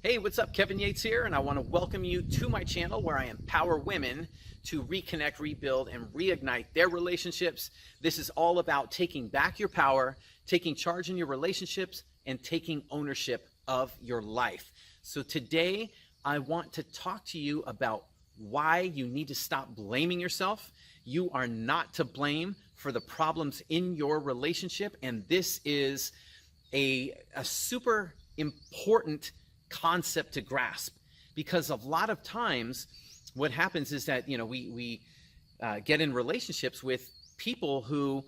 Hey, what's up? Kevin Yates here, and I want to welcome you to my channel where I empower women to reconnect, rebuild, and reignite their relationships. This is all about taking back your power, taking charge in your relationships, and taking ownership of your life. So today, I want to talk to you about why you need to stop blaming yourself. You are not to blame for the problems in your relationship, and this is a super important concept to grasp, because a lot of times what happens is that we get in relationships with people who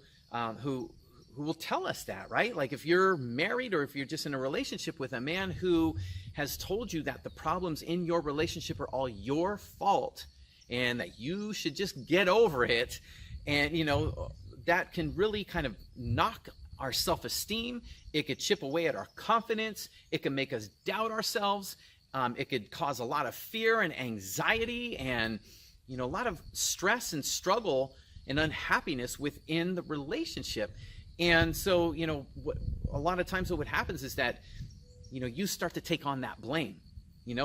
will tell us that, right? Like if you're married or if you're just in a relationship with a man who has told you that the problems in your relationship are all your fault and that you should just get over it, and that can really kind of knock our self-esteem. It could chip away at our confidence. It can make us doubt ourselves. It could cause a lot of fear and anxiety and a lot of stress and struggle and unhappiness within the relationship. And so a lot of times what happens is that you start to take on that blame.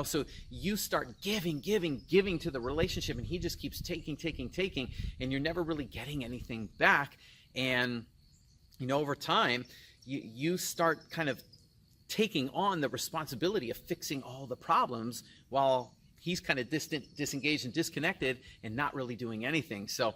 So you start giving to the relationship, and he just keeps taking, and you're never really getting anything back. And over time, you start kind of taking on the responsibility of fixing all the problems while he's kind of distant, disengaged, and disconnected and not really doing anything. So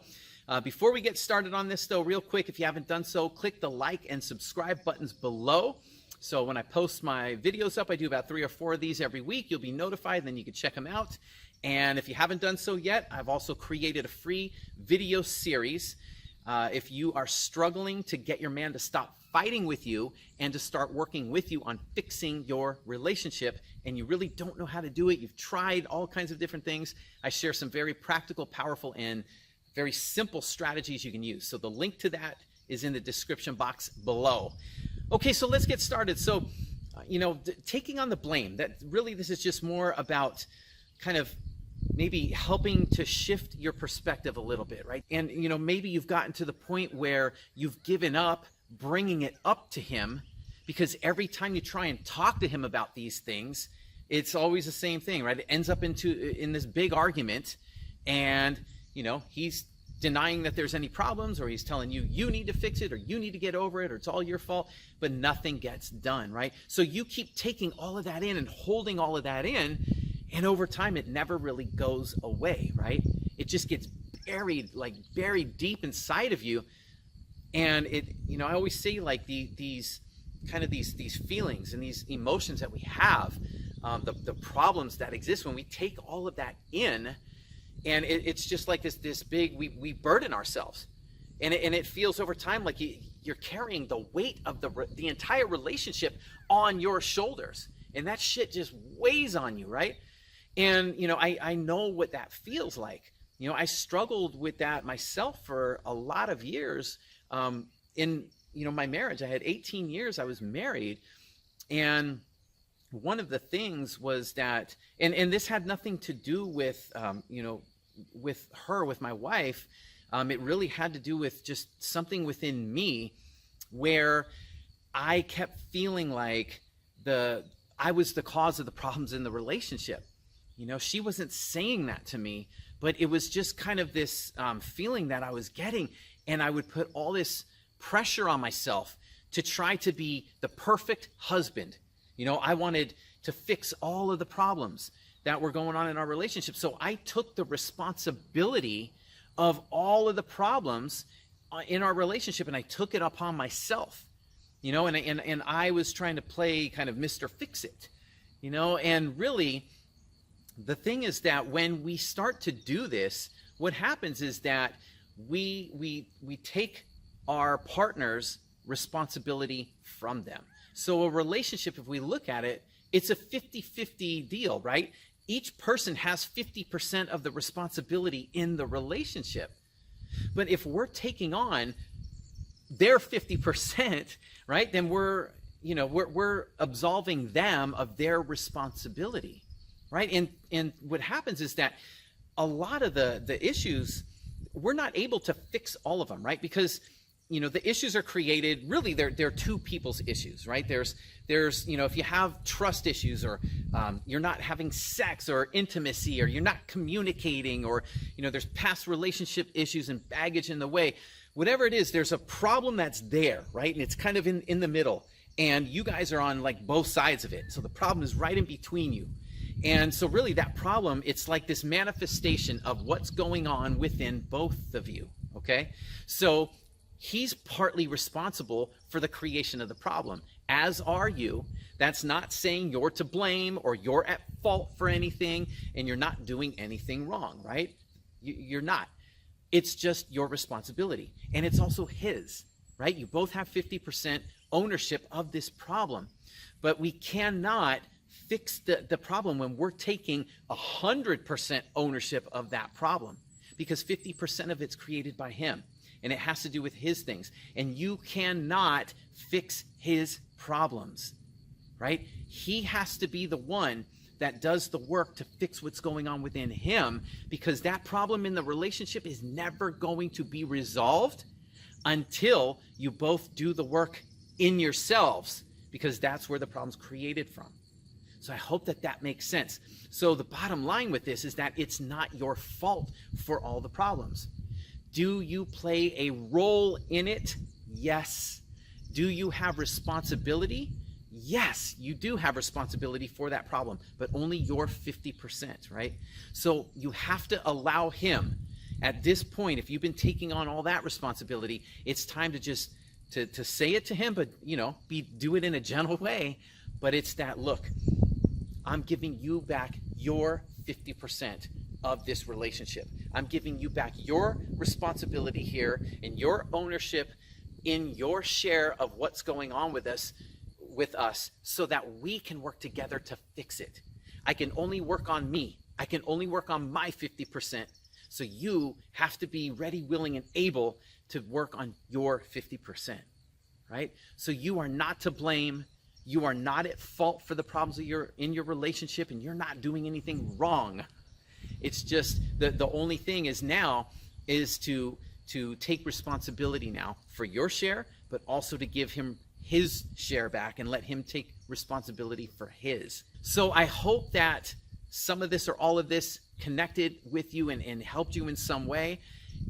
before we get started on this, though, real quick, if you haven't done so, click the like and subscribe buttons below. So when I post my videos up, I do about 3 or 4 of these every week. You'll be notified, and then you can check them out. And if you haven't done so yet, I've also created a free video series. If you are struggling to get your man to stop fighting with you and to start working with you on fixing your relationship, and you really don't know how to do it, you've tried all kinds of different things, I share some very practical, powerful, and very simple strategies you can use. So the link to that is in the description box below. Okay, so let's get started. So, taking on the blame, this is just more about kind of maybe helping to shift your perspective a little bit, right? And, maybe you've gotten to the point where you've given up bringing it up to him, because every time you try and talk to him about these things, it's always the same thing, right? It ends up in this big argument, and, he's denying that there's any problems, or he's telling you need to fix it, or you need to get over it, or it's all your fault, but nothing gets done, right? So you keep taking all of that in and holding all of that in, and over time, it never really goes away, right? It just gets buried deep inside of you. And I always say, like, these feelings and these emotions that we have, the problems that exist when we take all of that in, and it's just like this big, we burden ourselves. And it feels over time like you're carrying the weight of the entire relationship on your shoulders. And that shit just weighs on you, right? And, I know what that feels like. I struggled with that myself for a lot of years. In, my marriage, I had 18 years I was married. And one of the things was that, and this had nothing to do with, with her, with my wife. It really had to do with just something within me where I kept feeling like I was the cause of the problems in the relationship. She wasn't saying that to me, but it was just kind of this feeling that I was getting, and I would put all this pressure on myself to try to be the perfect husband. I wanted to fix all of the problems that were going on in our relationship. So I took the responsibility of all of the problems in our relationship, and I took it upon myself, and I was trying to play kind of Mr. Fix-It, and really, the thing is that when we start to do this, what happens is that we take our partner's responsibility from them. So a relationship, if we look at it, it's a 50-50 deal, right? Each person has 50% of the responsibility in the relationship. But if we're taking on their 50%, right, then we're absolving them of their responsibility. Right? And what happens is that a lot of the issues, we're not able to fix all of them, right? Because the issues are created, really they're two people's issues, right? There's if you have trust issues, or you're not having sex or intimacy, or you're not communicating, or there's past relationship issues and baggage in the way, whatever it is, there's a problem that's there, right? And it's kind of in the middle, and you guys are on like both sides of it. So the problem is right in between you. And so really that problem, it's like this manifestation of what's going on within both of you, okay? So he's partly responsible for the creation of the problem, as are you. That's not saying you're to blame or you're at fault for anything and you're not doing anything wrong, right? You're not. It's just your responsibility. And it's also his, right? You both have 50% ownership of this problem. But we cannot fix the problem when we're taking 100% ownership of that problem, because 50% of it's created by him. And it has to do with his things. And you cannot fix his problems, right? He has to be the one that does the work to fix what's going on within him, because that problem in the relationship is never going to be resolved until you both do the work in yourselves, because that's where the problem's created from. So I hope that makes sense. So the bottom line with this is that it's not your fault for all the problems. Do you play a role in it? Yes. Do you have responsibility? Yes, you do have responsibility for that problem, but only your 50%, right? So you have to allow him at this point. If you've been taking on all that responsibility, it's time to just to say it to him, but do it in a gentle way. But it's that, look, I'm giving you back your 50% of this relationship. I'm giving you back your responsibility here and your ownership in your share of what's going on with us, so that we can work together to fix it. I can only work on me. I can only work on my 50%. So you have to be ready, willing, and able to work on your 50%, right? So you are not to blame. You are not at fault for the problems in your relationship, and you're not doing anything wrong. It's just the only thing is now is to take responsibility now for your share, but also to give him his share back and let him take responsibility for his. So I hope that some of this or all of this connected with you and helped you in some way.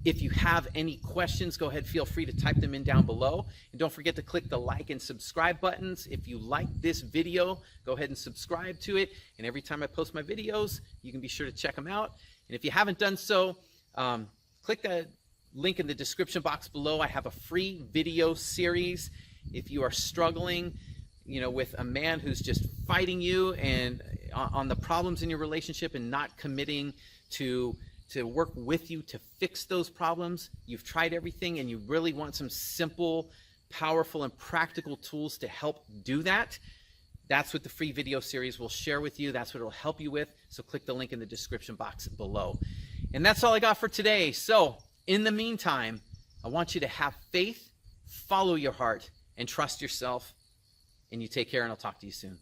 If you have any questions, go ahead, feel free to type them in down below. And don't forget to click the like and subscribe buttons. If you like this video, go ahead and subscribe to it. And every time I post my videos, you can be sure to check them out. And if you haven't done so, click the link in the description box below. I have a free video series. If you are struggling, with a man who's just fighting you and on the problems in your relationship and not committing to work with you to fix those problems, you've tried everything and you really want some simple, powerful, and practical tools to help do that, that's what the free video series will share with you. That's what it'll help you with. So click the link in the description box below. And that's all I got for today. So in the meantime, I want you to have faith, follow your heart, and trust yourself. And you take care, and I'll talk to you soon.